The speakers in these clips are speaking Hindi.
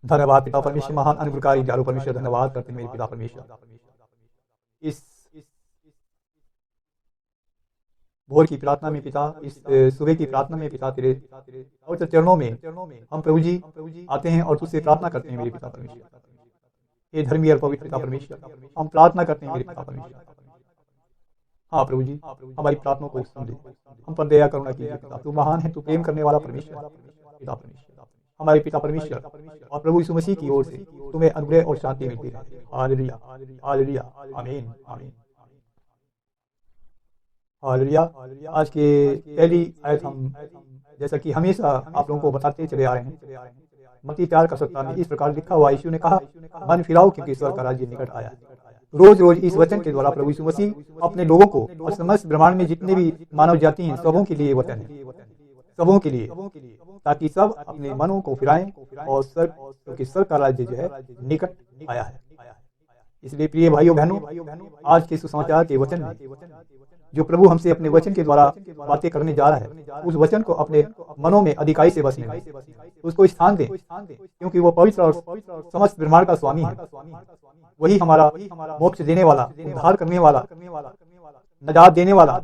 धन्यवाद पिता परमेश्वर, महान अनुग्रहकारी दयालु परमेश्वर, धन्यवाद करते हैं मेरे पिता परमेश्वर। इस भोर की प्रार्थना में पिता, इस सुबह की प्रार्थना में पिता, तेरे पवित्र चरणों में हम प्रभु जी आते हैं और तुझसे प्रार्थना करते हैं मेरे पिता परमेश्वर। हे धर्मी और पवित्र पिता परमेश्वर, हम प्रार्थना करते हैं मेरे पिता परमेश्वर। हाँ प्रभु जी, हमारी प्रार्थना को सुन ले, हम पर दया करुणा कीजिए पिता। तू महान है, तू प्रेम करने वाला परमेश्वर पिता परमेश्वर, हमारे पिता परमेश्वर। और प्रभु यीशु मसीह की ओर से तुम्हें अनुग्रह और शांति मिलती है। हालेलुया, हालेलुया, आमीन, आमीन, हालेलुया। आज के पहली आयत हम जैसा कि हमेशा आप लोगों को बताते चले आ रहे हैं, मत्ती 4:17 में इस प्रकार लिखा हुआ, यीशु ने कहा, मन फिराओ क्योंकि ईश्वर का राज्य निकट आया है। रोज रोज इस वचन के द्वारा प्रभु यीशु मसीह अपने लोगों को और समस्त ब्रह्मांड में जितने भी मानव जाति हैं सबों के लिए वचन है, सबों के लिए, ताकि सब अपने मनों को फिराएं और स्वर्ग, क्योंकि स्वर्ग का राज्य जो है निकट आया है। इसलिए प्रिय भाइयों बहनों, आज के सुसमाचार के वचन में जो प्रभु हमसे अपने वचन के द्वारा बातें करने जा रहा है, उस वचन को अपने मनों में अधिकाई से बसने दें, उसको स्थान दें, क्योंकि वो पवित्र और समस्त ब्रह्मांड का स्वामी है। वही हमारा मोक्ष देने वाला, उद्धार करने वाला, नजात देने वाला,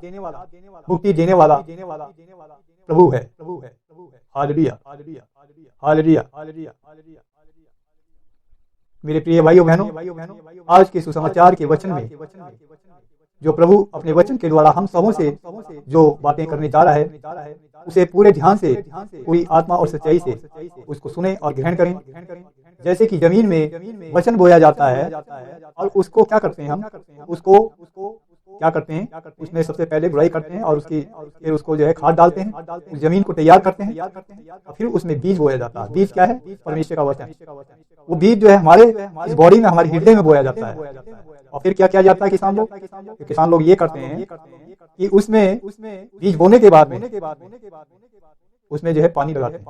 मुक्ति देने वाला प्रभु है। Hallelujah, hallelujah. मेरे प्रिय भाइयों बहनों, आज के सुसमाचार के वचन में जो प्रभु अपने वचन के द्वारा हम सबों से जो बातें करने जा रहा है, उसे पूरे ध्यान से, पूरी आत्मा और सच्चाई से उसको सुने और ग्रहण करें। जैसे कि जमीन में वचन बोया जाता है और उसको क्या करते हैं, हम उसको क्या करते हैं, उसमें सबसे पहले गुड़ाई करते हैं और फिर उसको जो है खाद डालते हैं, उस जमीन को तैयार करते हैं और फिर उसमें बीज बोया जाता है। बीज क्या है? परमेश्वर का वचन। वो बीज जो है हमारे इस बॉडी में, हमारे हृदय में बोया जाता है। और फिर क्या किया जाता है किसान लोग ये करते हैं कि उसमें बीज बोने के बाद में उसमें जो है पानी लगाते हैं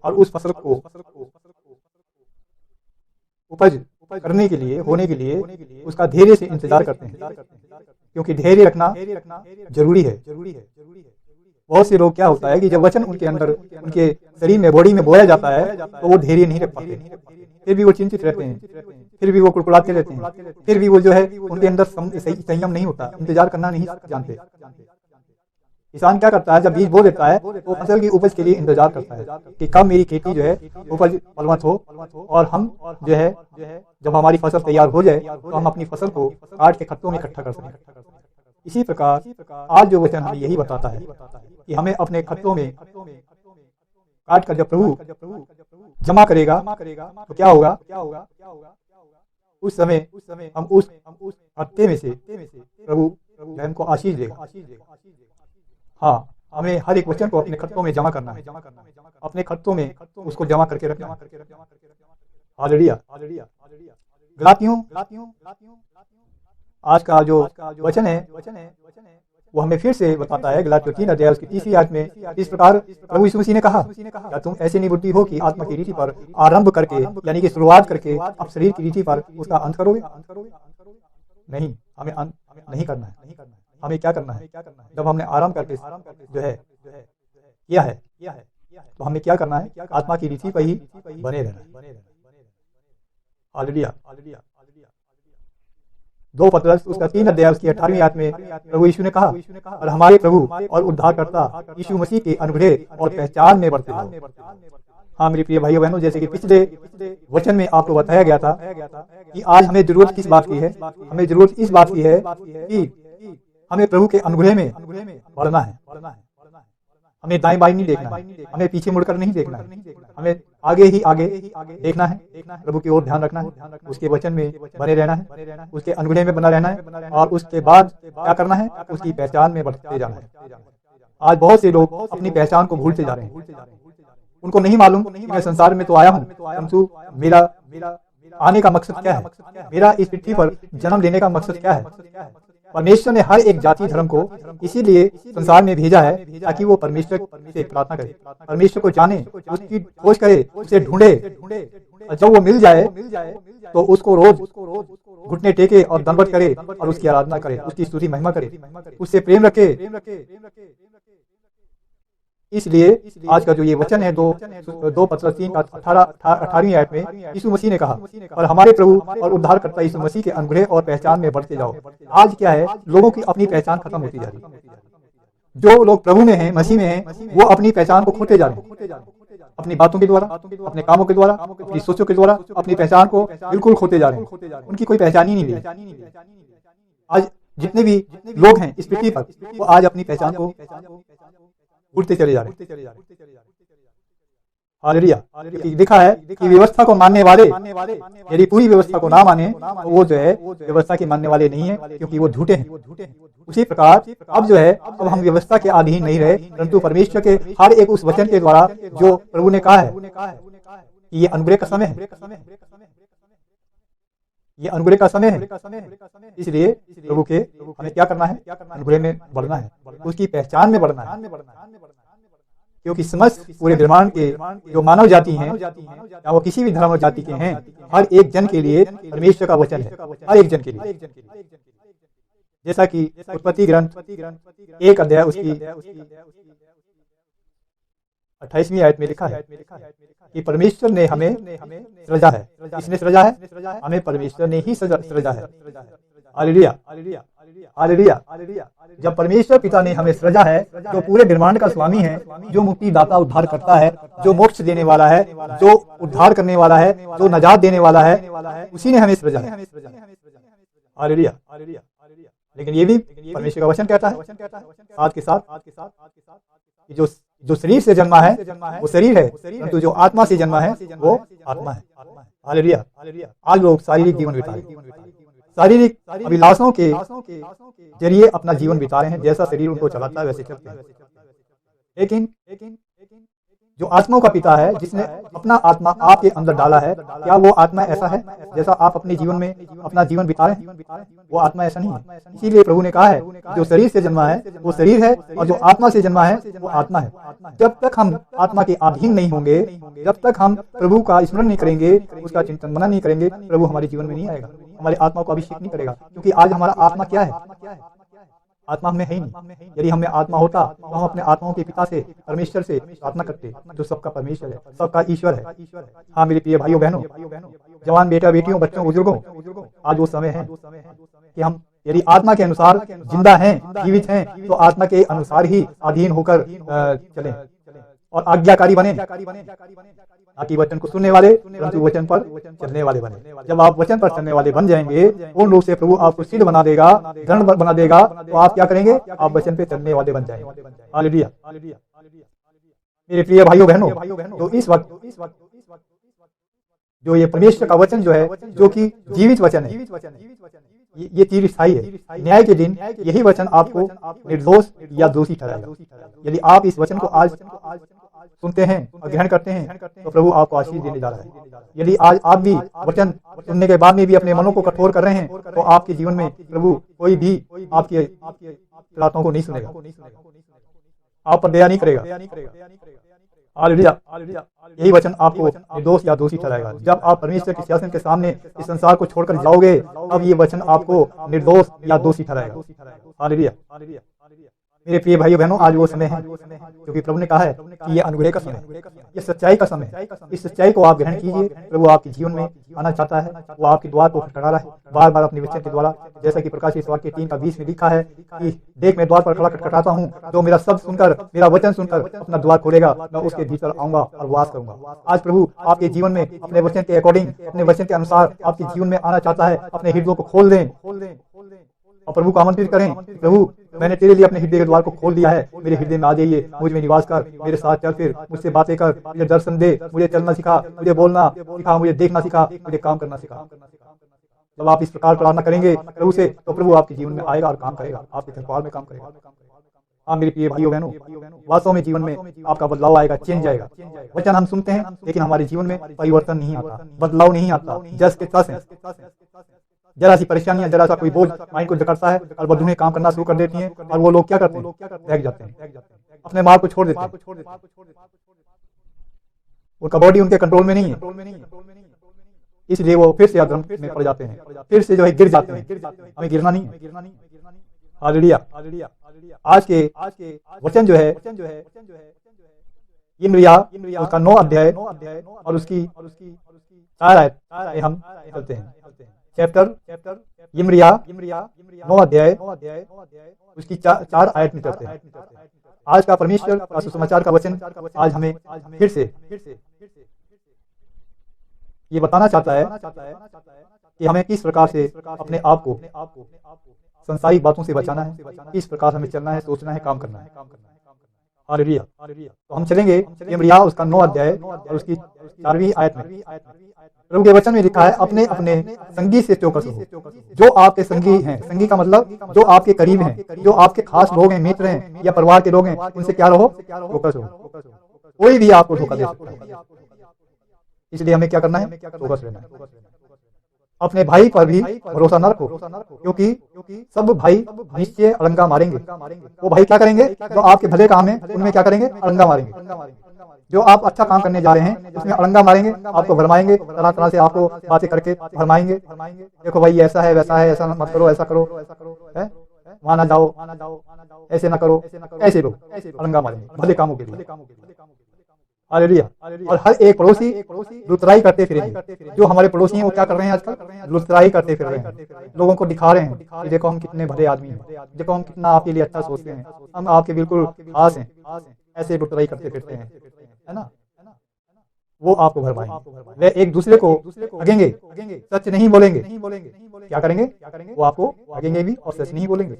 और उस फसल को उपज करने के लिए, होने के लिए उसका धैर्य से इंतजार करते हैं, क्योंकि धैर्य रखना जरूरी है। बहुत से लोग क्या होता है कि जब वचन उनके अंदर, उनके शरीर में, बॉडी में बोया जाता है तो वो धैर्य नहीं रख पाते, फिर भी वो चिंतित रहते हैं, फिर भी वो कुड़कुड़ाते रहते हैं, फिर भी वो जो है उनके अंदर संयम नहीं होता, इंतजार करना नहीं जानते। किसान क्या करता है, जब बीज बो देता है तो फसल की उपज के लिए इंतजार करता है कि कब मेरी खेती जो है उपज फलवंत हो और हम जो है जब हमारी फसल तैयार हो जाए तो हम अपनी फसल को काट के खत्तों में इकट्ठा कर सकें। इसी प्रकार आज जो वचन हमें यही बताता है कि हमें अपने खत्तों में काट कर जब प्रभु जमा करेगा तो क्या होगा, उस समय हम उस खत्ते में से प्रभु हमको आशीष देगा। हाँ, हमें हर एक वचन को अपने खत्तों में जमा करना है, अपने खत्तों में उसको जमा करके रखना है। हालेलुया। गलातियों आज का जो वचन है वो हमें फिर से बताता है, गलातियों 3 उसकी 30 आयत में इस प्रकार प्रभु यीशु मसीह ने कहा, क्या तुम ऐसे नहीं बुद्धि हो कि आत्मा की रीति पर आरंभ करके, यानी कि शुरुआत करके अब शरीर की रीति पर उसका अंत करोगे? नहीं, हमें अंत नहीं करना है। हमें क्या करना है? जब हमने आराम करके जो है किया है तो हमें क्या करना है? आत्मा की रीति पर ही बने रहना है। हालेलुया। 2 पतरस उसका 3 उसकी 18वीं आयत में प्रभु यीशु ने कहा, और हमारे प्रभु और उद्धारकर्ता यीशु मसीह के अनुग्रह और पहचान में बढ़ते रहो। हाँ मेरे प्रिय भाइयों बहनों, जैसे कि पिछले वचन में आपको बताया गया था कि आज हमें जरूरत किस बात की है? हमें जरूरत इस बात की है कि हमें प्रभु के अनुग्रह में बढ़ना है। हमें दाएं बाएं नहीं देखना है, हमें पीछे मुड़कर नहीं देखना है, हमें आगे ही आगे देखना है, प्रभु की ओर ध्यान रखना है, उसके वचन में बने रहना है, उसके अनुग्रह में बना रहना है और उसके बाद क्या करना है? उसकी पहचान में बढ़ते जाना है। आज बहुत से लोग अपनी पहचान को भूलते जा रहे हैं। उनको नहीं मालूम कि मैं संसार में तो आया हूँ, परंतु मेरा आने का मकसद क्या है, मेरा इस पृथ्वी पर जन्म लेने का मकसद क्या है। परमेश्वर ने हर एक जाति धर्म को इसीलिए संसार में भेजा है ताकि वो परमेश्वर से प्रार्थना करे, परमेश्वर को जाने, उसकी खोज करे, उसे ढूंढे, और जब वो मिल जाए तो उसको रोज घुटने टेके और दंडवत करे और उसकी आराधना करे, उसकी स्तुति महिमा करे, उससे प्रेम रखे, इसलिए आज का जो ये वचन है 2 पत्रस 3 का 18वीं आयत में यीशु मसीह ने कहा, और हमारे प्रभु और उद्धारकर्ता यीशु मसीह के अनुग्रह और पहचान में बढ़ते जाओ। आज क्या है, लोगों की अपनी पहचान खत्म होती जा रही है। जो लोग प्रभु में हैं, मसीह में हैं, वो अपनी पहचान को खोते जा रहे हैं। अपनी बातों के द्वारा, अपने कामों के द्वारा, अपनी सोचों के द्वारा अपनी पहचान को बिल्कुल खोते जा रहे हैं। उनकी कोई पहचान ही नहीं है। आज जितने भी लोग हैं इस पृथ्वी पर, वो आज अपनी पहचान को उड़ते चले जा रहे हैं। हालेलुया। लिखा है कि व्यवस्था को मानने वाले यदि पूरी व्यवस्था को ना माने तो वो जो है व्यवस्था के मानने वाले नहीं है, क्योंकि वो झूठे हैं। उसी प्रकार अब जो है, अब हम व्यवस्था के अधीन नहीं रहे, परंतु परमेश्वर के हर एक उस वचन के द्वारा जो प्रभु ने कहा है कि ये अनुग्रह का समय है, ये अनुग्रह का समय है। इसलिए प्रभु के हमें क्या करना है, अनुग्रह में बढ़ना है, उसकी पहचान में बढ़ना है। क्योंकि समस्त पूरे ब्रह्मांड के जो मानव जाति हैं, या वो किसी भी धर्म और जाति के हैं, हर एक जन के लिए परमेश्वर का वचन है, हर एक जन के लिए। जैसा कि उत्पत्ति ग्रंथ 1 अध्याय उसकी 28वीं आयत में लिखा है कि परमेश्वर ने हमें सृजा है। किसने सृजा है? हमें परमेश्वर ने ही सृजा है। Hallelujah, hallelujah. जब परमेश्वर पिता ने हमें सृजा है, जो पूरे ब्रह्मांड का स्वामी है, जो मुक्ति दाता उद्धार करता है, जो मोक्ष देने वाला है, जो उद्धार करने वाला है, जो नजात देने वाला है, उसी ने हमें सृजा है। हालेलुया। लेकिन ये भी परमेश्वर का वचन कहता है साथ के साथ कि जो शरीर से जन्मा है वो शरीर है, परंतु जो आत्मा से जन्मा है वो आत्मा है। हालेलुया। आज लोग शारीरिक जीवन बिता रहे हैं, शारीरिक अभिलाषाओं के जरिए अपना जीवन बिता रहे हैं। जैसा शरीर उनको चलाता है वैसे चलते हैं। लेकिन जो आत्माओं का पिता है, जिसने अपना आत्मा आपके अंदर डाला है, क्या वो आत्मा ऐसा है जैसा आप अपने जीवन में अपना जीवन बिता रहे हैं? वो आत्मा ऐसा नहीं है। इसीलिए प्रभु ने कहा है जो शरीर से जन्मा है वो शरीर है, और जो आत्मा से जन्मा है वो आत्मा है। जब तक हम आत्मा के अधीन नहीं होंगे, जब तक हम प्रभु का स्मरण नहीं करेंगे, उसका चिंतन मनन नहीं करेंगे, प्रभु हमारे जीवन में नहीं आएगा, हमारे आत्मा को अभिषेक नहीं करेगा। क्योंकि आज हमारा आत्मा क्या है? आत्मा हमें है ही नहीं। यदि हमें आत्मा होता तो हम अपने आत्माओं के पिता से, परमेश्वर से प्रार्थना करते, जो सबका परमेश्वर है, सबका ईश्वर है। हाँ मेरे प्रिय भाइयों बहनों, जवान बेटा बेटियों, बच्चों बुजुर्गों, आज वो समय है कि हम यदि आत्मा के अनुसार जिंदा हैं, जीवित हैं, तो आत्मा के अनुसार ही अधीन होकर चलें और आज्ञाकारी बने, ताकि वचन को सुनने वाले परंतु वचन पर चलने वाले बने। जब आप वचन पर चलने वाले बन जाएंगे, पूर्ण रूप से प्रभु आपको सिद्ध बना देगा, गण बना देगा, तो आप क्या करेंगे? आप वचन पे चलने वाले बन जाएंगे। हालेलुया। मेरे प्रिय भाइयों बहनों, तो इस वक्त जो ये परमेश्वर का वचन जो है, जो कि जीवित वचन है, ये चिरस्थायी है। न्याय के दिन यही वचन आपको निर्दोष या दोषी ठहराएगा। यदि आप इस वचन को आज सुनते हैं और ग्रहण करते हैं, तो प्रभु आपको आशीष देने जा रहा है। यदि आज आप भी वचन सुनने के बाद में भी अपने मनों को कठोर कर रहे हैं, तो आपके जीवन में प्रभु कोई भी आपके प्रार्थनाओं को नहीं सुनेगा, आप पर दया नहीं करेगा। हालेलुया। यही वचन आपको निर्दोष या दोषी ठहराएगा। जब आप परमेश्वर के सिंहासन के सामने इस संसार को छोड़कर जाओगे, अब ये वचन आपको निर्दोष या दोषी ठहराएगा। हालेलुया। मेरे प्रिय भाइयों बहनों, आज वो समय है क्योंकि प्रभु ने कहा है कि ये अनुग्रह का समय है, ये सच्चाई का समय है। इस सच्चाई को आप ग्रहण कीजिए। प्रभु आपके जीवन में आना चाहता है, वो आपके द्वार को खटखटा रहा है बार बार अपने वचन के द्वारा। जैसा कि प्रकाशित वाक्य 3:20 में लिखा है कि देख मैं द्वार पर खड़ा खटखटाता हूँ, जो मेरा शब्द सुनकर, मेरा वचन सुनकर अपना द्वार खोलेगा, मैं उसके भीतर आऊंगा और वास करूंगा। आज प्रभु आपके जीवन में अपने वचन के अकॉर्डिंग, अपने वचन के अनुसार आपके जीवन में आना चाहता है। अपने हृदय को खोल दें और प्रभु को आमंत्रित करें, प्रभु मैंने तेरे लिए अपने हृदय के द्वार को खोल दिया है, मेरे हृदय में आ जाइए, मुझ में निवास कर, मेरे साथ चल, फिर मुझसे बातें कर, मुझे दर्शन दे, मुझे चलना सिखा, मुझे बोलना सिखा, मुझे देखना सिखा, मुझे काम करना सिखा। जब आप इस प्रकार प्रार्थना करेंगे प्रभु से, तो प्रभु आपके जीवन में आएगा और काम करेगा, आपके घरद्वार में काम करेगा। हाँ मेरे प्रिय भाइयों बहनों, वास्तव में जीवन में आपका बदलाव आएगा, चेंज आएगा। वचन हम सुनते हैं लेकिन हमारे जीवन में परिवर्तन नहीं आता, बदलाव नहीं आता, जस के तस है। जरा सी परेशानियां, जरा सा कोई बोझ माइंड को जकड़ता है और बदलूने काम करना शुरू कर देती हैं, और वो लोग क्या करते हैं? भाग जाते हैं, अपने मार्ग को छोड़ देते हैं। उनका बॉडी उनके कंट्रोल में नहीं है, इसलिए वो फिर से अधर्म में पड़ जाते हैं, फिर से जो है गिर जाते हैं। हमें गिरना नहीं है। हालेलुया। आज के वचन जो है यिर्मयाह उसका 9 अध्याय और उसकी 4 आयत पे हम चलते हैं। चैप्टर यिर्मयाह 9 अध्याय उसकी 4 आयत में चलते हैं। आज का परमेश्वर का सुसमाचार का वचन आज हमें फिर से ये बताना चाहता है कि हमें किस प्रकार से अपने आप को संसारिक बातों से बचाना है, किस प्रकार हमें चलना है, सोचना है, काम करना है। हालेलुया। तो हम चलेंगे यिर्मयाह उसका 9 अध्याय और उसकी 4वीं आयत में। प्रभु के वचन में लिखा है, अपने अपने संगी से चौकस हो। जो आपके संगी हैं, संगी का मतलब जो आपके करीब हैं, जो आपके खास लोग हैं, मित्र हैं या परिवार के लोग हैं, उनसे क्या रहो, चौकस हो। कोई भी आपको धोखा दे सकता है, इसलिए हमें क्या करना है, चौकस रहना है। अपने भाई पर भी भरोसा न रखो, क्योंकि सब भाई निश्चय अड़ंगा मारेंगे। वो भाई क्या करेंगे, जो आपके भले काम है उनमें क्या करेंगे, अड़ंगा मारेंगे। जो आप अच्छा काम करने जा रहे हैं उसमें अड़ंगा मारेंगे, आपको भरमाएंगे, तरह तरह से आपको बातें करके भरमाएंगे। देखो भाई ऐसा है, वैसा है, ऐसा मत करो, ऐसा करो, वहां ना जाओ, ऐसे ना करो। ऐसे लोग अड़ंगा मारेंगे भले कामों के लिए। हालेलुया। और हर एक पड़ोसी लुतराई करते फिरेंगे। जो हमारे पड़ोसी हैं वो क्या कर रहे हैं आजकल, लुतराई करते फिर रहे हैं, लोगों को दिखा रहे हैं कि देखो हम कितने भले आदमी हैं, देखो हम कितना आपके लिए अच्छा सोचते हैं, हम आपके बिल्कुल खास हैं। ऐसे लुतराई करते फिरते हैं, है ना। वो आपको भरमाएंगे, वे एक दूसरे को ठगेंगे, सच नहीं बोलेंगे। क्या करेंगे, वो आपको ठगेंगे भी और सच नहीं बोलेंगे।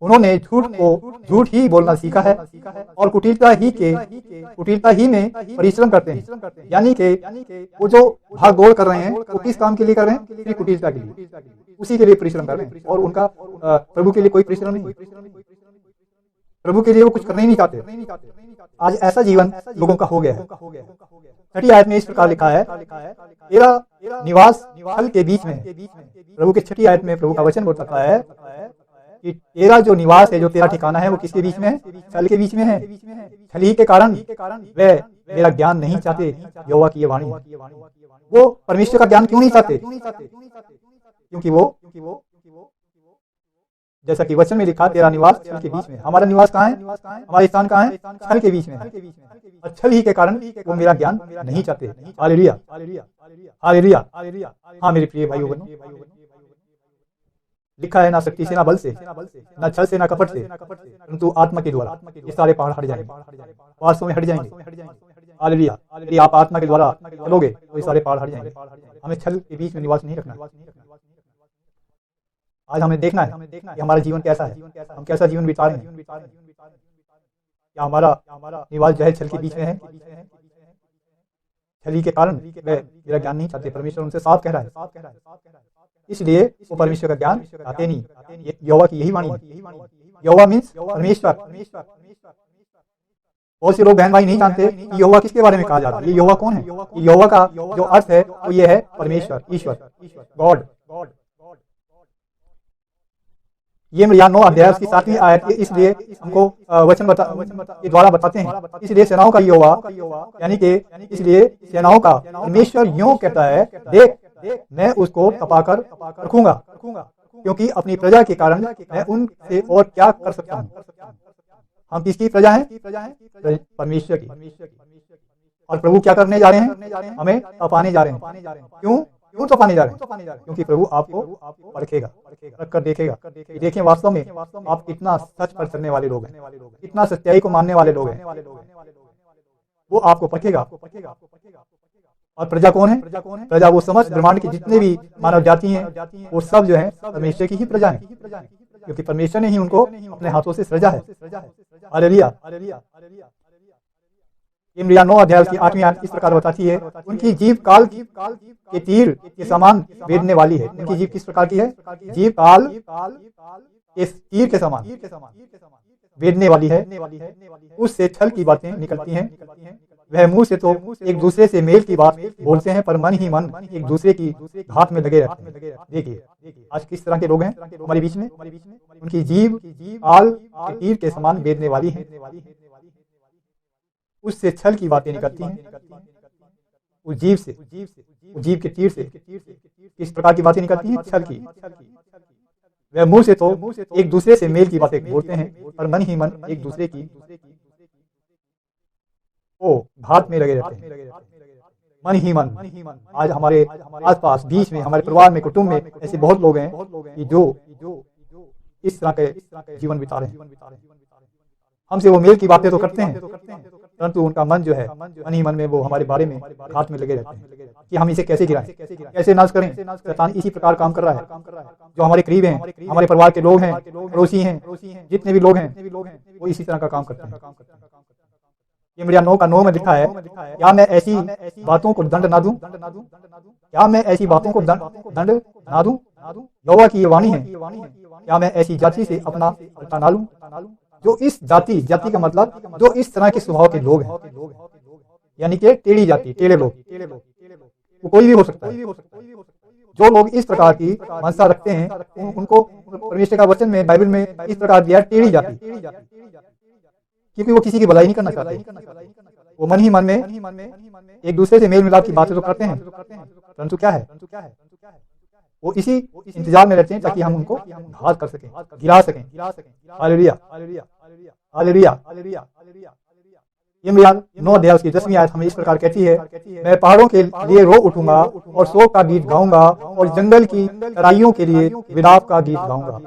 उन्होंने झूठ को झूठ ही बोलना सीखा है और कुटिलता ही में परिश्रम करते हैं। यानी कि वो जो भाग दौड़ कर रहे हैं वो किस काम के लिए कर रहे हैं, सिर्फ कुटिलता के लिए, उसी के लिए परिश्रम कर रहे हैं। और उनका प्रभु के लिए कोई परिश्रम नहीं, प्रभु के लिए वो कुछ करना ही नहीं चाहते। आज ऐसा जीवन लोगों का हो गया है। 6ठी आयत में इस प्रकार लिखा है, तेरा निवास छल के बीच में। प्रभु के 6ठी आयत में प्रभु का वचन बताता है कि तेरा जो निवास है, जो तेरा ठिकाना है, वो किसके बीच में है, छल के बीच में है। छल ही के कारण वे मेरा ज्ञान नहीं चाहते। यहोवा की ये वाणी है। वो परमेश्वर का ज्ञान क्यों नहीं चाहते, क्योंकि वो जैसा कि वचन में लिखा, तेरा निवास छल के बीच में। हमारा निवास कहाँ है, हमारा स्थान कहाँ है, छल के बीच में है। और छल ही के कारण वो मेरा ज्ञान नहीं चाहते। Hallelujah, hallelujah. हाँ मेरे प्रिय भाइयों बहनों, लिखा है, ना शक्ति से, ना बल से, ना छल से, ना कपट से, परंतु आत्मा के द्वारा ये सारे पहाड़ हट जाएंगे, वास्तव में हट जाएंगे। हालेलुया। यदि आप आत्मा के द्वारा चलोगे तो ये सारे पहाड़ हट जाएंगे। हमें छल के बीच में निवास नहीं रखना। आज हमें देखना है कि हमारा जीवन कैसा है, हम कैसा जीवन बिता रहे हैं। क्या हमारा निवास जो है छल के बीच में है, छल के कारण वे मेरा ज्ञान नहीं चाहते। परमेश्वर उनसे साफ कह रहा है, इसलिए वो परमेश्वर का ज्ञान चाहते नहीं। यहोवा की यही वाणी है। यहोवा मीन्स परमेश्वर। बहुत से लोग बहन भाई नहीं जानते कि यहोवा किसके बारे में कहा जा रहा है, ये यहोवा कौन है। यहोवा का जो अर्थ है वो ये है, परमेश्वर, ईश्वर, गॉड। यिर्मयाह 9 अध्याय उसकी 7वीं आयत इसलिए हमको वचन के द्वारा बताते हैं, इसलिए सेनाओं का यहोवा, यानी कि इसलिए सेनाओं का परमेश्वर यूं कहता है, देख मैं उसको तपाकर रखूंगा, क्योंकि अपनी प्रजा के कारण मैं उनसे और क्या कर सकता हूँ। हम किसकी प्रजा हैं, परमेश्वर की। और प्रभु क्या करने जा रहे हैं, हमें तपाने जा रहे हैं। क्यों तपाने जा रहे हैं, क्योंकि प्रभु आपको परखेगा, रख कर देखेगा। देखें वास्तव में आप कितना सच पर चलने वाले लोग हैं, कितना सच्चाई को मानने वाले लोग हैं। वो आपको परखेगा। और प्रजा कौन है, प्रजा वो समस्त ब्रह्मांड की जितने भी मानव जाति हैं, वो सब जो है परमेश्वर की ही प्रजा है, क्योंकि परमेश्वर ने ही उनको अपने हाथों से सृजा है। हालेलुया। यिर्मयाह 9 अध्याय की 8वीं आयत इस प्रकार बताती है, उनकी जीभ काल के तीर के समान वेदने वाली है। उनकी जीभ किस प्रकार की है, जीभ काल के तीर के समान वेदने वाली है। उससे छल की बातें निकलती हैं। वह मुंह से तो एक दूसरे से मेल की बात बोलते हैं, पर मन ही मन एक दूसरे की घात में लगे रहते हैं। देखिए आज किस तरह के लोग हैं हमारे बीच में। उनकी जीभ काल के तीर के समान वेदने वाली है, उससे छल की बातें निकलती हैं। उस जीभ से, उस जीभ के तीर से किस प्रकार की बातें निकलती हैं, छल की। वह मुंह से तो एक दूसरे से मेल की बातें बोलते हैं, पर मन ही मन एक दूसरे की वो घात में लगे रहते हैं। मन ही मन। आज हमारे आसपास बीच में, हमारे परिवार में, कुटुंब में ऐसे बहुत लोग हैं कि जो इस तरह के जीवन बिता रहे हैं। हमसे वो मेल की बातें तो करते हैं, परंतु उनका मन जो है, मन ही मन में वो हमारे बारे में घात में लगे रहते हैं कि हम इसे कैसे गिराएं, कैसे नाश करें। शैतान इसी प्रकार काम कर रहा है। जो हमारे करीब हैं, हमारे परिवार के लोग हैं, पड़ोसी हैं, जितने भी लोग हैं, वो इसी तरह का काम करते हैं। ये मीडिया 9 में लिखा है, क्या मैं ऐसी बातों को दंड ना दूं? क्या मैं ऐसी बातों को दंड ना दूं? यहोवा की ये वाणी है, क्या मैं ऐसी जाति से अपना उल्टा ना लूं? जो इस जाति का मतलब जो इस तरह के स्वभाव के लोग हैं, यानी कि टेढ़ी जाति, टेढ़े लोग, वो कोई भी हो सकता है। जो लोग इस प्रकार की मनसा रखते हैं, उनको परमेश्वर का वचन में, बाइबल में इस प्रकार दिया टेढ़ी जाति, क्योंकि वो किसी की भलाई नहीं करना चाहते। वो मन ही मन में एक दूसरे से मेल मिलाप की बातें तो करते हैं, परंतु क्या है, वो इसी इंतजार में रहते हैं ताकि हम उनको घात कर सकें, गिरा सकें। Hallelujah, hallelujah. यिर्मयाह 9 अध्याय उसकी 10वीं आयत हमें इस प्रकार कहती है, मैं पहाड़ों के लिए रो उठूंगा और शोक का गीत गाऊंगा और जंगल की तराइयों के लिए विलाप का गीत गाऊंगा।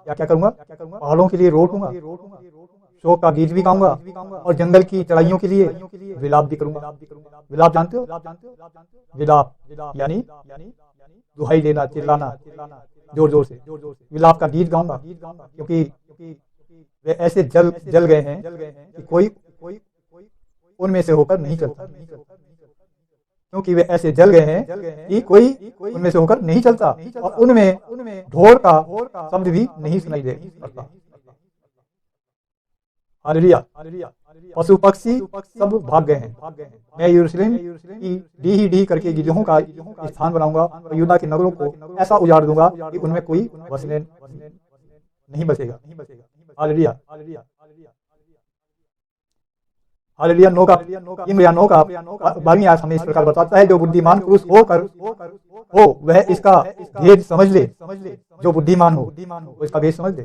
क्या करूंगा? पहाड़ों के लिए रो उठूंगा, शोक का गीत भी गाऊंगा और जंगल की चढ़ाइयों के लिए विलाप भी करूंगा। विलाप जानते हो? विलाप यानी दुहाई देना, चिल्लाना, जोर जोर से। विलाप का गीत गाऊंगा क्योंकि वे ऐसे जल गए हैं कि कोई उनमें से होकर नहीं चलता। क्योंकि वे ऐसे जल गए हैं कि कोई उनमें से होकर नहीं चलता और उनमें ढोर का शब्द भी नहीं सुनाई दे पड़ता। हालेलुया। पशु पक्षी सब भाग गए हैं। मैं यरूशलेम की डी करके गिरोहों का स्थान बनाऊंगा और यहूदा के नगरों को ऐसा उजाड़ दूंगा कि उनमें कोई बसने नहीं बचेगा। Hallelujah, hallelujah. 9 का 12वीं आयत हमें इस प्रकार बताता है, जो बुद्धिमान पुरुष हो वह इसका भेद समझ ले। जो बुद्धिमान हो वो इसका भेद समझ ले।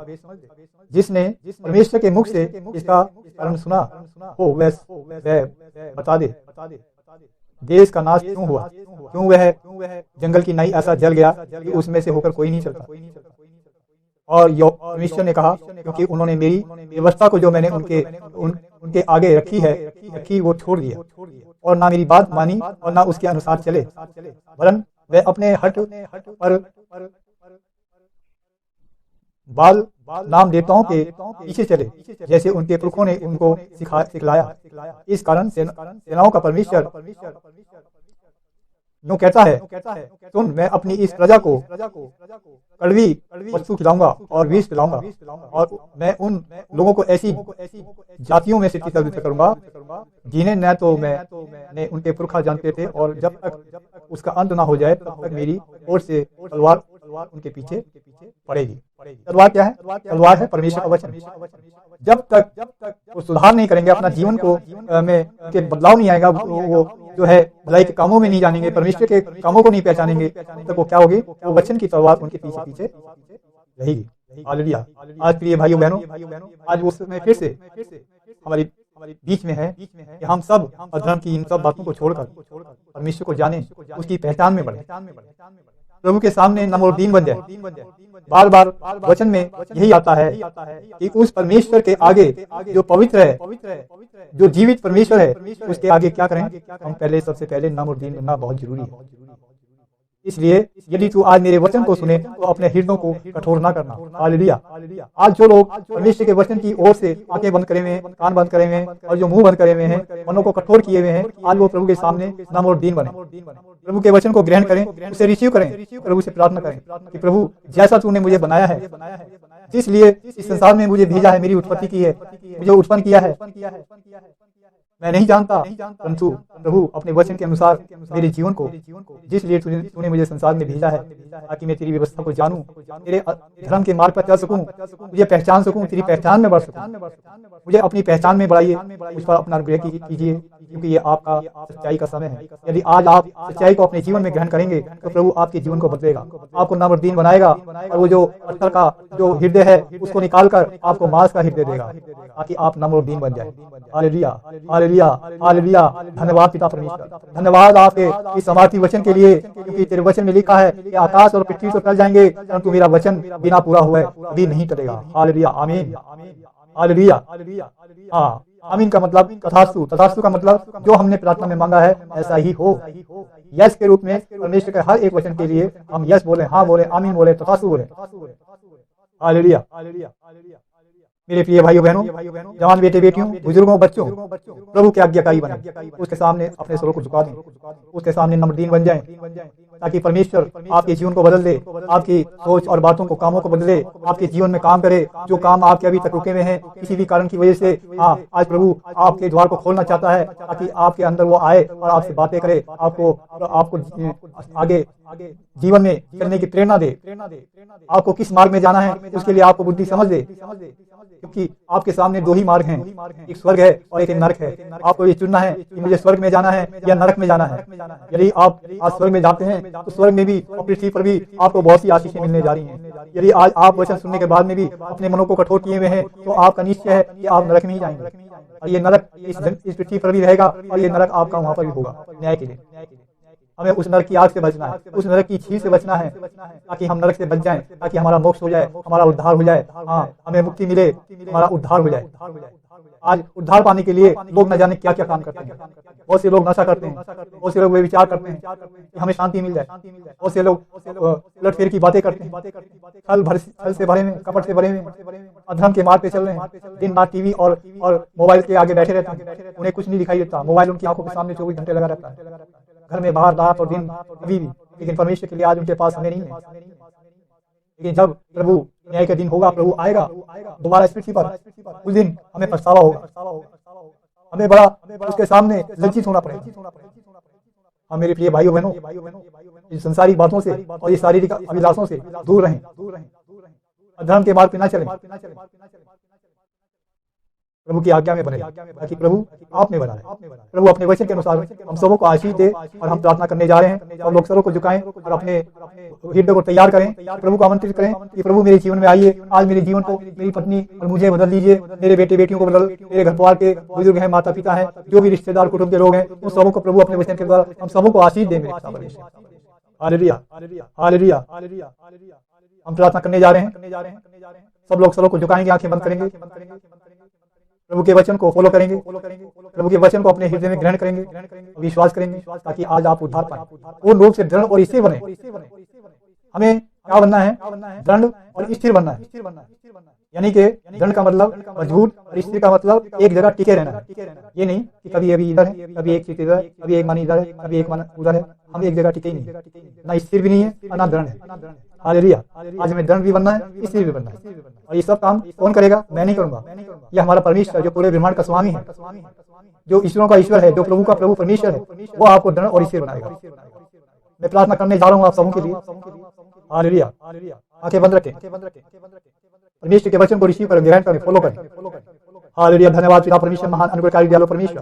जिसने परमेश्वर के मुख से इसका कारण सुना हो वह बता दे देश का नाश क्यों हुआ, क्यों वह जंगल की नई ऐसा जल गया कि उसमें से होकर कोई नहीं चलता। और परमेश्वर ने कहा, क्योंकि उन्होंने मेरी व्यवस्था को जो मैंने उनके आगे रखी वो छोड़ दिया और ना मेरी बात मानी और ना उसके अनुसार चले, वरन वे अपने हट पर बाल नाम देवताओं के पीछे चले, जैसे उनके पुरखों ने उनको सिखलाया। इस कारण सेनाओं का परमेश्वर यूं कहता है, सुन, मैं अपनी इस प्रजा को कड़वी वस्तु खिलाऊंगा और विष पिलाऊंगा और मैं उन लोगों को ऐसी जातियों में से चित्रित करूंगा जिन्हें न तो मैंने उनके पुरखा जानते थे, और जब तक उसका अंत ना हो जाए तब तक मेरी ओर से तलवार उनके पीछे पड़ेगी। तलवार क्या है? तलवार है परमेश्वर का वचन। जब तक वो सुधार नहीं करेंगे अपना जीवन को में के बदलाव नहीं आएगा, वो जो है भलाई के कामों में नहीं जानेंगे, परमेश्वर के कामों को नहीं पहचानेंगे, तब वो क्या होगी? वो वचन की तलवार उनके पीछे रहेगी। हालेलुया। आज प्रिय भाइयों बहनों, आज वो समय फिर से हमारी बीच में है कि हम सब अधर्म की इन सब बातों को छोड़कर परमेश्वर को जाने, उसकी पहचान में बढ़े, प्रभु के सामने नमोदीन बन जाए। बार बार वचन में यही आता है कि उस परमेश्वर के आगे जो पवित्र है, जो जीवित परमेश्वर है, उसके आगे क्या करें? हम सबसे पहले नमोदीन बनना बहुत जरूरी है। इसलिए यदि तू आज मेरे वचन को सुने तो अपने हृदयों को कठोर ना करना। हालेलुया। आज जो लोग परमेश्वर के वचन की ओर से आंखें बंद करे हुए हैं, कान बंद करे हुए हैं और जो मुंह बंद करे हुए हैं, मनों को कठोर किए हुए हैं, आज वो प्रभु के सामने नम और दीन बने, प्रभु के वचन को ग्रहण करें, उसे रिसीव करें, प्रभु से प्रार्थना करें कि प्रभु जैसा तूने मुझे बनाया है, इसलिए इस संसार में मुझे भेजा है, मेरी उत्पत्ति की है, मुझे उत्पन्न किया है, मैं नहीं जानता, परंतु प्रभु अपने वचन के अनुसार मेरे जीवन को, जिसलिए तूने मुझे संसार में भेजा है, ताकि मैं तेरी व्यवस्था को जानूं, तेरे धर्म के मार्ग पर चल सकूं, मुझे पहचान सकूं, तेरी पहचान में बढ़ सकूं। मुझे अपनी पहचान में बढ़ाइए, उस पर अपना अनुग्रह कीजिए, क्योंकि ये आपका सच्चाई का समय है। यदि आज आप सच्चाई को अपने जीवन में ग्रहण करेंगे तो प्रभु आपके जीवन को बदलेगा, आपको नम्रदीन बनाएगा और वो जो पत्थर का जो हृदय है उसको निकालकर आपको मांस का हृदय देगा, ताकि आप नम्रदीन बन जाए। Hallelujah, hallelujah. Hallelujah, hallelujah. धन्यवाद पिता परमेश्वर, धन्यवाद आपके इस समाप्ति वचन के लिए, क्योंकि तेरे वचन में लिखा है कि आकाश और पृथ्वी तो टल जाएंगे, परंतु मेरा वचन बिना पूरा हुए कभी नहीं टलेगा। हालेलुया, आमीन, हालेलुया। हाँ, आमीन का मतलब तथास्तु, तथास्तु का मतलब जो हमने प्रार्थना में मांगा है ऐसा ही हो। यस के रूप में परमेश्वर के हर एक वचन के लिए हम यस बोले, हाँ बोले, आमीन बोले, तथास्तु बोले। हालेलुया। मेरे प्रिय भाइयों बहनों, जवान बेटे बेटियों, बुजुर्गों, बच्चों, प्रभु के आज्ञाकारी बने, उसके सामने अपने स्वरों को झुका दें, उसके सामने नम्रदीन बन जाएं, ताकि परमेश्वर आपके जीवन को बदल दे, आपकी सोच और बातों को, कामों को बदले, आपके जीवन में काम करे। जो काम आपके अभी तक रुके हुए हैं किसी भी कारण की वजह से, हाँ, आज प्रभु आपके द्वार को खोलना चाहता है, ताकि आपके अंदर वो आए और आपसे बातें करे, आपको आगे जीवन में चलने की प्रेरणा दे, आपको किस मार्ग में जाना है उसके लिए आपको बुद्धि समझ दे, क्योंकि आपके सामने दो ही मार्ग हैं, एक स्वर्ग है और एक नरक है। आपको ये चुनना है कि मुझे स्वर्ग में जाना है या नरक में जाना है। यदि आप आज स्वर्ग में जाते हैं तो स्वर्ग में भी और पृथ्वी पर भी आपको बहुत सी आशीषें मिलने जा रही हैं। यदि आज आप वचन सुनने के बाद में भी अपने मनों को कठोर किए हुए हैं तो आपका निश्चय है कि आप नरक में ही जाएंगे, और ये नरक इस पृथ्वी पर भी रहेगा और ये नरक आपका वहां पर भी होगा न्याय के दिन। हमें उस नरक की आग से बचना है, उस नरक की छीर से बचना है, ताकि हम नरक से बच जाएं, ताकि हमारा मोक्ष हो जाए, हमारा उद्धार हो जाए। हाँ, हमें मुक्ति मिले, हमारा उद्धार हो जाए। आज उद्धार पाने के लिए लोग न जाने क्या क्या काम करते हैं। बहुत से लोग नशा करते हैं, बहुत से लोग वे विचार करते हैं कि हमें शांति मिल जाए। बहुत से लोग उलट फेर की बातें करते हैं, छल से भरे में, कपट से भरे में, अधर्म के मार्ग पे चल रहे हैं, दिन रात टीवी और मोबाइल के आगे बैठे रहते हैं। उन्हें कुछ नहीं दिखाई देता, मोबाइल उनकी आंखों के सामने 24 घंटे लगा रहता है, घर में, बाहर, रात और दिन, कभी भी। लेकिन परमेश्वर के लिए आज उनके पास हमें नहीं है। लेकिन जब प्रभु न्याय का दिन होगा, प्रभु आएगा दोबारा इस पृथ्वी पर, उस दिन हमें पछतावा होगा, हमें बड़ा उसके सामने लज्जित होना पड़ेगा। हम मेरे प्रिय भाइयों बहनों, इस संसारिक बातों से और ये शारीरिक अभिलाषों से दूर रहें, अधर्म के मार्ग पे न चलें, प्रभु की आज्ञा में बने, ताकि प्रभु आप में बना रहे। प्रभु अपने वचन के अनुसार हम सबों को आशीष दे। और हम प्रार्थना करने जा रहे हैं, सब लोग सरों को झुकाएं और अपने हृदय को तैयार करें, प्रभु को आमंत्रित करें कि प्रभु मेरे जीवन में आइए, आज मेरे जीवन को, मेरी पत्नी और मुझे बदल लीजिए, मेरे बेटे बेटियों को बदल, मेरे घर परिवार के बुजुर्ग हैं, माता पिता हैं, जो भी रिश्तेदार कुटुंब के लोग हैं, उन सबों को प्रभु अपने वचन के द्वारा हम सबों को आशीष दे। Hallelujah, hallelujah. हम प्रार्थना करने जा रहे हैं, सब लोग सरों को झुकाएंगे, आंखें बंद करेंगे, प्रभु के वचन को फॉलो करेंगे, प्रभु के वचन को अपने हृदय में ग्रहण करेंगे, विश्वास करेंगे, ताकि आज आप उद्धार पाएं, पूर्ण रूप से दृढ़ और स्थिर बने। हमें क्या बनना है? दृढ़ और स्थिर बनना है। यानी कि दृढ़ का मतलब मजबूत और स्थिर का मतलब एक जगह टिके रहना है। ये नहीं कि कभी अभी इधर है, कभी एक चीज इधर है, कभी एक मन इधर है, कभी एक मन उधर है। हम एक जगह टिके ही नहीं, ना स्थिर भी नहीं है और ना दृढ़ है। हालेलुया। आज हमें दृढ़ भी बनना है, स्थिर भी बनना है। और ये सब काम कौन करेगा? मैं नहीं करूंगा, ये हमारा परमेश्वर जो पूरे ब्रह्मांड का स्वामी है, जो ईश्वरों का ईश्वर है, जो प्रभु का प्रभु परमेश्वर है, वो आपको दृढ़ और स्थिर बनाएगा। मैं प्रार्थना करने जा रहा हूँ आप सबों के लिए। हालेलुया। आंखें बंद रखें, परमेश्वर के वचन को रिसीव करें, ग्रहण करें, फॉलो करें। हालेलुया। धन्यवाद पिता परमेश्वर, महान अनुग्रहकारी दयालु परमेश्वर,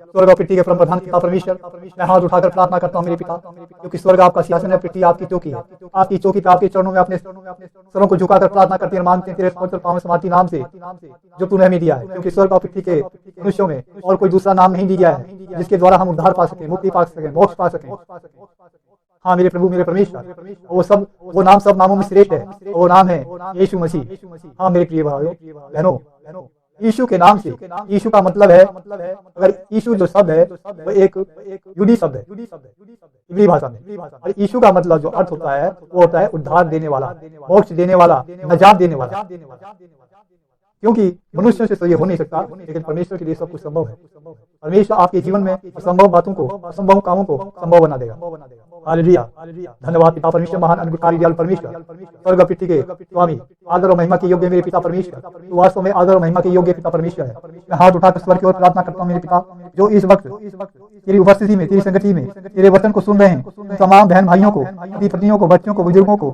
स्वर्ग और पृथ्वी के परम प्रधान पिता परमेश्वर, मैं हाथ उठाकर प्रार्थना करता हूँ मेरे पिता, क्योंकि स्वर्ग आपका सिंहासन है, पृथ्वी आपकी चौकी है। आपकी चौकी पे आपके चरणों में अपने सरों को झुकाकर प्रार्थना करते हैं, मांगते हैं तेरे पवित्र पावन समाधि नाम से जो तूने हमें दिया है, क्योंकि स्वर्ग और पृथ्वी के मनुष्यों में और कोई दूसरा नाम नहीं दिया है जिसके द्वारा हम उद्धार पा सके, मुक्ति पा सके, मोक्ष पा सके। हाँ मेरे प्रभु, मेरे परमेश्वर, वो नाम सब नामों में श्रेष्ठ है, वो नाम है यीशु मसीह। हाँ मेरे प्रिय भाइयों बहनों, यीशु के नाम से, यीशु का मतलब है, अगर यीशु जो शब्द है वो एक यूदी शब्द है इब्री भाषा में, और यीशु का मतलब जो अर्थ होता है वो होता है उद्धार देने वाला, मोक्ष देने वाला, नजात देने वाला। क्योंकि मनुष्य से तो ये हो नहीं सकता, लेकिन परमेश्वर के लिए सब कुछ संभव है। परमेश्वर आपके जीवन में असंभव बातों को, असंभव कामों को संभव बना देगा। हालेलुया। धन्यवाद पिता परमेश्वर, महान अनुग्रहकारी दयालु परमेश्वर, स्वर्ग पृथ्वी के स्वामी, आदर और महिमा के योग्य मेरे पिता परमेश्वर, तू वास्तव में आदर और महिमा के योग्य पिता परमेश्वर है। मैं हाथ उठाकर स्वर्ग की ओर प्रार्थना करता हूँ मेरे पिता, जो इस वक्त तेरी उपस्थिति में, तेरी संगति में तेरे वचन को सुन रहे हैं, तमाम बहन भाइयों को, अपनी पत्नियों को, बच्चों को, बुजुर्गों को,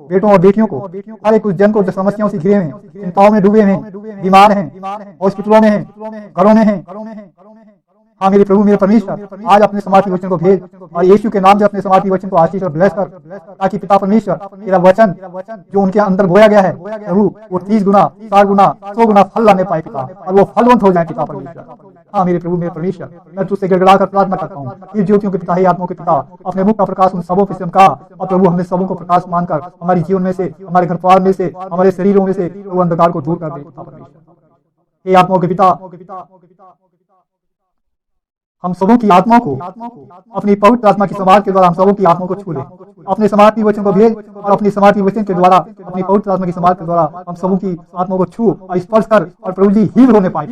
बेटों और बेटियों को, हर एक उस जन को जो समस्याओं से घिरे हैं, चिंताओं में डूबे हैं, बीमार हैं, हॉस्पिटलों में हैं, घरों में हैं। हाँ मेरे प्रभु, मेरे परमेश्वर, आज अपने समाधि वचन को भेज और यीशु के नाम से अपने समाधि वचन को आशीष और ब्लेस कर, ताकि पिता परमेश्वर तेरा वचन जो उनके अंदर बोया गया है प्रभु, वो 30 गुना, 60 गुना, 100 गुना फल लाने पाए पिता, और वो फलवंत हो जाए पिता परमेश्वर। हाँ मेरे प्रभु मेरे परमेश्वर, मैं तुझसे गिड़गिड़ाकर प्रार्थना करता हूँ, ये ज्योतियों के पिता, हे आत्माओं के पिता, अपने मुख का प्रकाश उन सबों पे चमका, और प्रभु हमें सबों को प्रकाश मानकर हमारे जीवन में से, हमारे घर परिवार में से, हमारे शरीरों में से वो अंधकार को दूर कर दे पिता परमेश्वर। हे आत्माओं के पिता, हम सबों की आत्मा को अपनी पवित्र आत्मा की समाज के द्वारा हम सबों की आत्मा को छू ले, अपने समाज वचन को भेज, और अपनी समाज वचन के द्वारा अपनी पवित्र आत्मा की समाज के द्वारा हम सबों की आत्मा को छू और स्पर्श कर, और प्रभु जी हील होने पाए,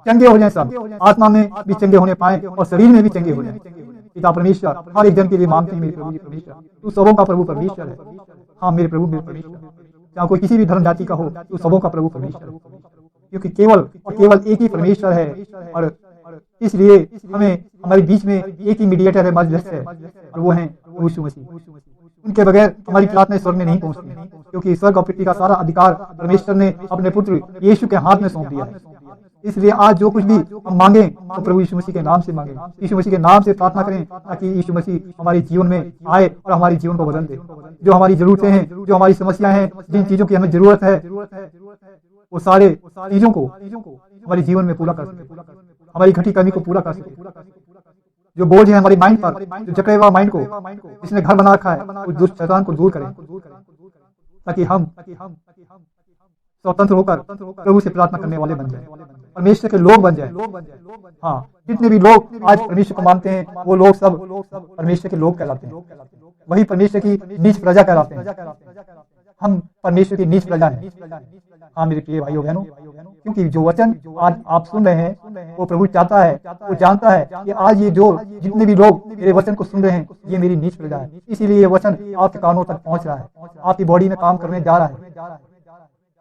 चंगे हो जाए, सब आत्मा में भी चंगे होने पाए और शरीर में भी चंगे हो जाए पिता परमेश्वर। हर एक जन के लिए मांगते हैं मेरे प्रभु जी परमेश्वर, तू सबों का प्रभु परमेश्वर है। हाँ मेरे प्रभु मेरे परमेश्वर, चाहे कोई किसी भी धर्म जाति का हो, तू सबों का प्रभु परमेश्वर है, क्योंकि केवल और केवल एक ही परमेश्वर है, और इसलिए हमें हमारे बीच में एक ही मीडिएटर है, मध्यस्थ है, और वो है यीशु मसीह। उनके बगैर हमारी प्रार्थना स्वर्ग में नहीं पहुंचती, क्योंकि स्वर्ग और पृथ्वी का सारा अधिकार परमेश्वर ने अपने पुत्र यीशु के हाथ में सौंप दिया है। इसलिए आज जो कुछ भी हम मांगे तो प्रभु यीशु मसीह के नाम से मांगे, यीशु मसीह के नाम से प्रार्थना करें, ताकि यीशु मसीह हमारे जीवन में आए और हमारे जीवन को बदल दे। जो हमारी जरूरतें हैं, जो हमारी समस्याएं हैं, जिन चीजों की हमें जरूरत है, वो सारे चीजों को हमारे जीवन में पूरा कर सके, हमारी घटी कमी को पूरा कर सके। जो बोझ है हमारी माइंड पर, जो जकड़े हुआ माइंड को इसने घर बना रखा है, उस दुष्ट शैतान को दूर करें, ताकि हम स्वतंत्र होकर प्रभु से प्रार्थना करने वाले बन जाए, परमेश्वर के लोग बन जाए। हाँ, जितने भी लोग आज परमेश्वर को मानते हैं, वो लोग सब परमेश्वर के लोग कहलाते हैं, वही परमेश्वर की नीच प्रजा कहलाते हैं। हम परमेश्वर की नीच प्रजा हैं। हाँ मेरे प्रिय भाइयों बहनों, क्योंकि जो वचन आज आप सुन रहे हैं, वो प्रभु चाहता है, वो जानता है कि आज ये जो जितने भी लोग मेरे वचन को सुन रहे हैं, ये मेरी नीच प्रजा है। इसीलिए ये वचन आपके कानों तक पहुंच रहा है, आपकी बॉडी में काम करने जा रहा है,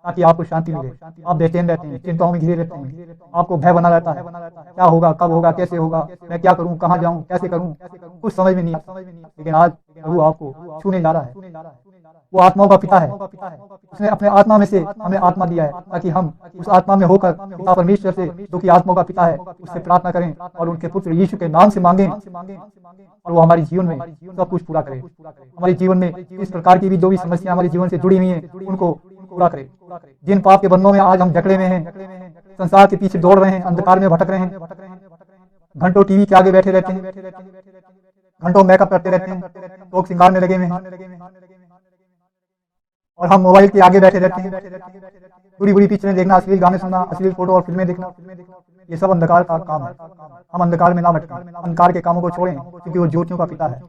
ताकि आपको शांति मिले। आप बेचैन रहते हैं, चिंताओं में घिरे रहते हैं, आपको भय बना रहता है, क्या होगा, कब होगा, कैसे होगा, मैं क्या करूं, कहाँ जाऊं, कैसे करूं, कुछ समझ में नहीं आता। लेकिन आज प्रभु आपको छूने जा रहा है। वो आत्माओं का पिता है, उसने अपने आत्मा में से हमें आत्मा दिया है, ताकि हम उस आत्मा में होकर पिता परमेश्वर से, जो कि आत्माओं का पिता है, उससे प्रार्थना करें और उनके पुत्र यीशु के नाम से मांगें, और वो हमारे जीवन में सब कुछ पूरा करे। हमारे जीवन में इस प्रकार की भी जो भी समस्या हमारे जीवन से जुड़ी हुई है, उनको पूरा करे। जिन पाप के बंधनों में आज हम जकड़े में हैं, संसार के पीछे दौड़ रहे हैं, अंधकार में भटक रहे हैं, घंटों टीवी के आगे बैठे रहते हैं, घंटों मेकअप करते रहते हैं, लोग श्रृंगार में लगे हुए हैं, और हम मोबाइल के आगे बैठे रहते हैं, बुरी बुरी पिक्चरें देखना, अश्लील गाने सुनना, अश्लील फोटो और फिल्में देखना, ये सब अंधकार का काम है। हम अंधकार में ना भटकें, अंधकार के कामों को छोड़ें, क्योंकि वो ज्योतियों का पिता है।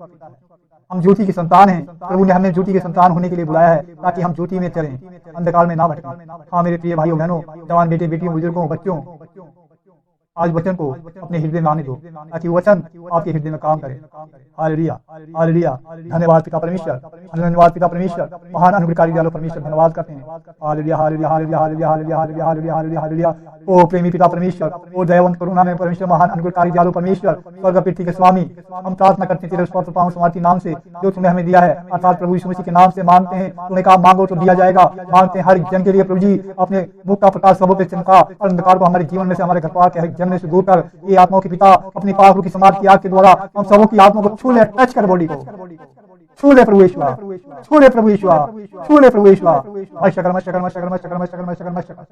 हम ज्योति की संतान हैं, प्रभु ने हमें ज्योति के संतान होने के लिए बुलाया है, ताकि हम ज्योति में चलें, अंधकार में ना भटकें। हाँ मेरे प्रिय भाइयों बहनों, जवान बेटे बेटियों, बुजुर्गों, बच्चों, आज वचन को अपने हृदय में आने दो, ताकि वचन आपके हृदय में काम करे। Hallelujah, hallelujah. धन्यवाद पिता परमेश्वर, धन्यवाद पिता परमेश्वर, महान अनुग्रहकारी दयालु परमेश्वर, धन्यवाद करते हैं। Hallelujah, hallelujah, hallelujah, hallelujah, hallelujah, hallelujah, hallelujah, hallelujah, hallelujah. ओ प्रेमी पिता परमेश्वर, ओ दयावंत करुणा में परमेश्वर, महान अनुग्रहकारी दयालु परमेश्वर, स्वर्ग पृथ्वी के स्वामी, हम प्रार्थना करते हैं तेरे स्पष्ट पावन समाधि नाम से, जो तूने हमें दिया है, अर्थात प्रभु यीशु मसीह के नाम से मांगते हैं। तूने कहा मांगो तो दिया जाएगा। मांगते हैं हर जन के लिए प्रभु जी, अपने मुख का प्रकाश सबों पे चमका, और अंधकार को हमारे जीवन में से, हमारे घर परिवार के हर जन में से दूर कर। ये आत्माओं के पिता अपनी पाप की समाज की आग के द्वारा हम सबों की आत्मा को छू ले, टच कर बॉडी को छू ले प्रभु ईश्वर, छू ले प्रभु ईश्वर, छू ले प्रभु ईश्वर। शकर्मा शकर्मा शकर्मा शकर्मा शकर्मा शकर्मा शकर्मा।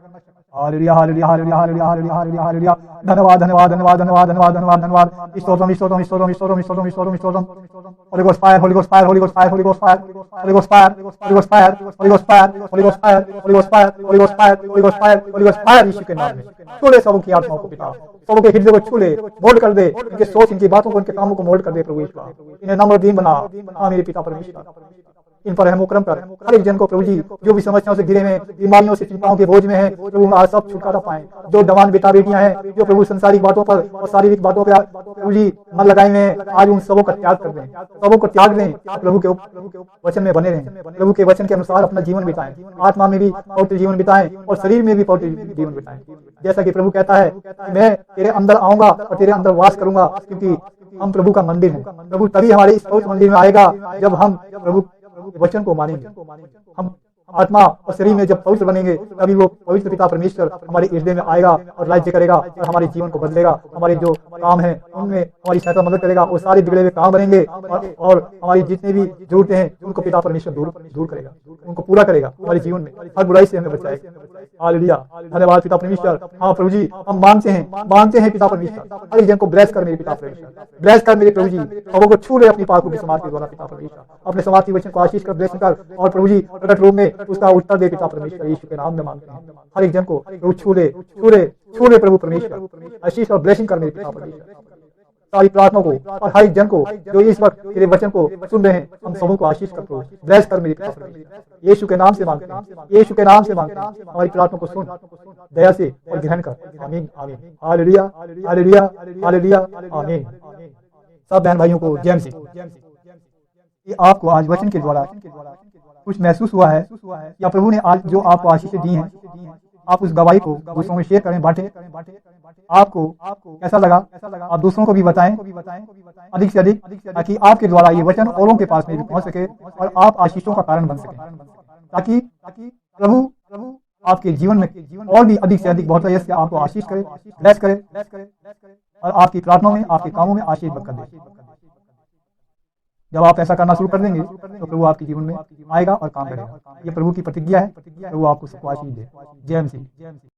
Hallelujah, hallelujah, hallelujah, hallelujah, hallelujah, hallelujah, hallelujah. धन्यवाद, धन्यवाद, धन्यवाद, धन्यवाद, धन्यवाद, धन्यवाद, धन्यवाद। Stotram, stotram, stotram, stotram, stotram, stotram, stotram. Holy Ghost fire, Holy Ghost fire, Holy Ghost fire, Holy Ghost fire, Holy Ghost fire, Holy Ghost fire, Holy Ghost fire, Holy Ghost fire, Holy Ghost fire, Holy Ghost fire, Holy Ghost fire, Holy Ghost fire, यीशु के नाम में छू ले सबों की आत्माओं को पिता, सबों के हृदय को छू ले, मोल्ड कर दे, इनके सोच, इनकी बातों को, इनके कामों को मोल्ड कर दे प्रभु ईश्वर। इन्हें नम्रदीन बना। हाँ मेरे पिता परमेश्वर, इन पर रहम करम कर। हर एक जन को प्रभु जी, जो भी समस्याओं से घिरे में, बीमारियों से, चिंताओं के बोझ में है, प्रभु आज सब छुटकारा पाए। जो जवान बेटा बेटियां हैं, जो प्रभु संसारिक बातों पर और शारीरिक बातों पर प्रभु जी मन लगाए हुए हैं, आज उन सबों का त्याग कर दें, सबों को त्याग दें, प्रभु के वचन में बने रहें, प्रभु के वचन के अनुसार अपना जीवन बिताएं, आत्मा में भी पवित्र जीवन बिताएं और शरीर में भी पवित्र जीवन बिताएं। जैसा कि प्रभु कहता है, मैं तेरे अंदर आऊंगा और तेरे अंदर वास करूंगा, क्योंकि हम प्रभु का मंदिर है। प्रभु तभी हमारे इस पवित्र मंदिर में आएगा जब हम प्रभु वचन को मानेंगे। आत्मा और शरीर में जब पवित्र बनेंगे तभी वो पवित्र पिता परमेश्वर हमारे हृदय में आएगा और राज्य करेगा और हमारे जीवन को बदलेगा। हमारे जो काम है उनमें हमारी सहायता मदद करेगा, वो सारे बिगड़े हुए काम बनेंगे और हमारी जितने भी जरूरतें हैं उनको पिता परमेश्वर दूर करेगा, उनको पूरा करेगा हमारे जीवन में, हर बुराई से हमें बचाएगा। हालेलुया, धन्यवाद पिता परमेश्वर। हाँ प्रभु जी, हम मांगते हैं पिता परमेश्वर, हर एक जन को ब्लेस कर मेरे पिता परमेश्वर, ब्लेस कर मेरे प्रभु जी, और वो छू ले अपनी पाकों के समाज के द्वारा पिता परमेश्वर, अपने समाज के वचन को आशीष कर ब्लेस कर, और प्रभु जी प्रकट रूप में उसका उत्तर दे पिता परमेश्वर, यीशु के नाम में मांगते हैं। हर एक जन को प्रभु छू ले प्रभु परमेश्वर, आशीष और ब्लेसिंग कर मेरे पिता परमेश्वर, सारी प्रार्थना को और हर एक जन को जो इस वक्त तेरे वचन को सुन रहे हैं, हम सबों को आशीष कर प्रभु, ब्लेस कर मेरे पिता परमेश्वर, यीशु के नाम से मांगते हैं, यीशु के नाम से मांगते हैं। हमारी प्रार्थना को सुन दया से और ग्रहण कर। आमीन आमीन। हालेलुया हालेलुया हालेलुया आमीन। सब बहन भाइयों को जय मसीह। कि आपको आज वचन के द्वारा कुछ महसूस हुआ है या प्रभु ने आज जो आपको आशीषें दी हैं, आप उस गवाही को दूसरों में शेयर करें, बांटें। आपको कैसा लगा आप दूसरों को भी बताएं अधिक से अधिक, ताकि आपके द्वारा ये वचन औरों के पास में भी पहुंच सके और आप आशीषों का कारण बन सके, ताकि प्रभु आपके जीवन में और भी अधिक से अधिक बहुत से आपको आशीष करे, ब्लेस करे और आपकी प्रार्थनाओं में, आपके कामों में आशीष बरकत दे। जब आप ऐसा करना शुरू कर देंगे तो प्रभु आपके जीवन में आएगा और काम करेगा। ये प्रभु की प्रतिज्ञा है। प्रभु आपको सबको आशीष दे। जय मसीह।